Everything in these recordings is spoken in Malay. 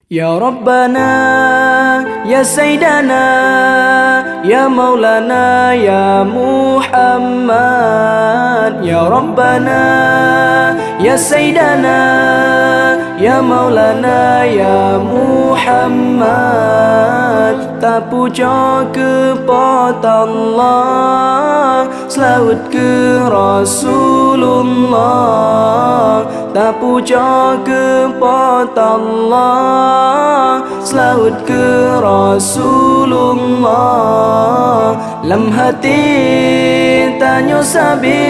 Ya Rabbana, Ya Sayyidana, Ya Maulana, Ya Muhammad. Ya Rabbana, Ya Sayyidana, Ya Maulana, Ya Muhammad. Tak puja kepada Allah, selawat ke Rasulullah. Tak puja kepada Allah, selawat ke Rasulullah. Lam hati tanya sabi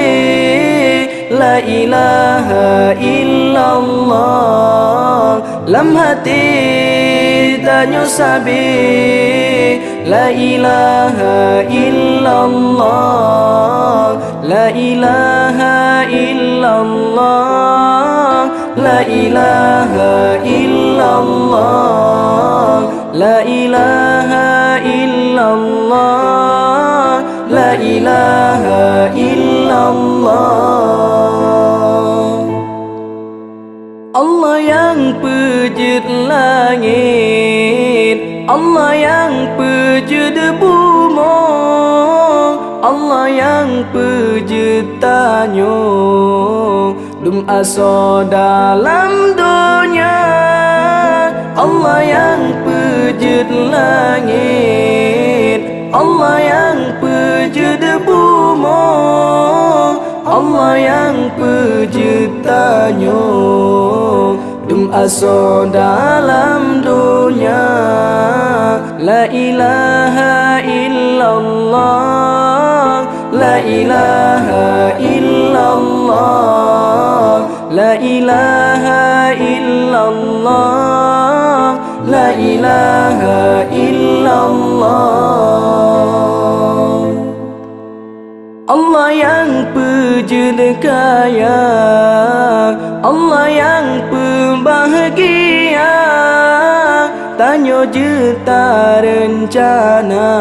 la ilaha illallah. Lam hati tanya sabi la ilaha illallah. La ilaha illallah. La ilaha illallah. La ilaha illallah. La ilaha illallah. Allah yang pejit langit, Allah yang pejit bumi, Allah yang pejit tanyo, dum aso dalam dunia. Allah yang pejit langit, Allah yang pejit bumi, Allah yang pejit tanyo, dum aso dalam dunia. La ilaha illallah. La ilaha illallah. La ilaha illallah. La ilaha illallah. Allah yang pejit kaya, Allah yang pembahagia, tanya juta rencana.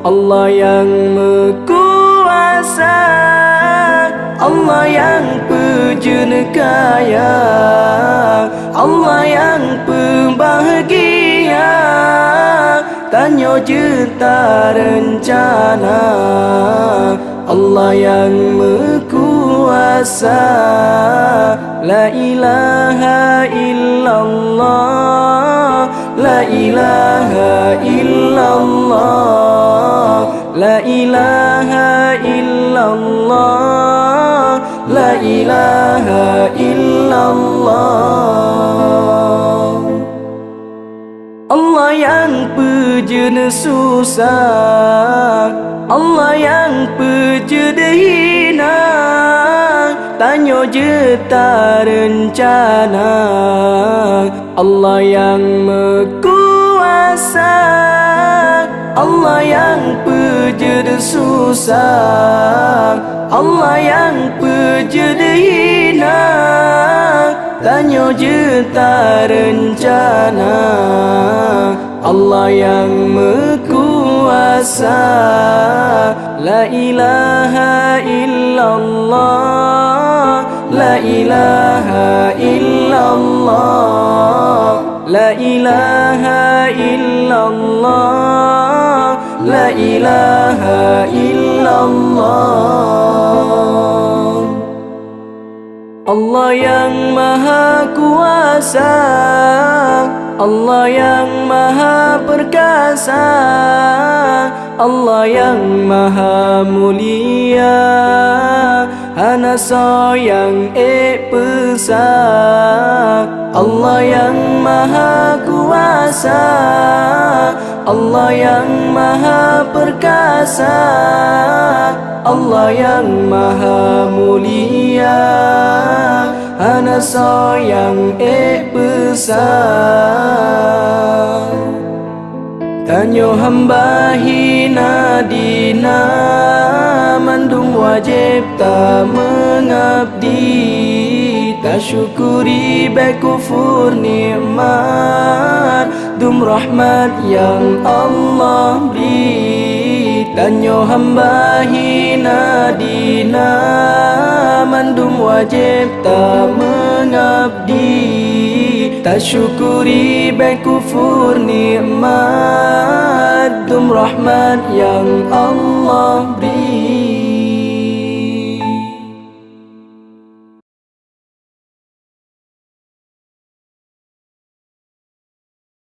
Allah yang berkuasa, Allah yang pejit kaya, Allah yang pembahagia, tanya juta rencana. Allah yang berkuasa. La ilaha illallah. La ilaha illallah. La ilaha illallah. La ilaha illallah. Allah yang pejit susah, Allah yang pejit hina, tanya juta rencana. Allah yang berkuasa, Allah yang pejit susah, Allah yang pejit hina, tanya juta rencana. Allah yang berkuasa. La ilaha illallah. La ilaha illallah. La ilaha illallah. La ilaha illallah. Allah yang maha kuasa, Allah yang maha perkasa, Allah yang maha mulia, hana yang pesa. Allah yang maha kuasa, Allah yang maha perkasa, Allah yang maha mulia, hana yang besar. Tanyo hamba hina dina, mandung wajib tak mengabdi, tak syukuri baik kufur nikmat, dum rahmat yang Allah beri. Tanyo hamba hina dina, mandum wajib tak mengabdi, Kita syukuri baik kufur nikmat, dum rahmat yang Allah beri.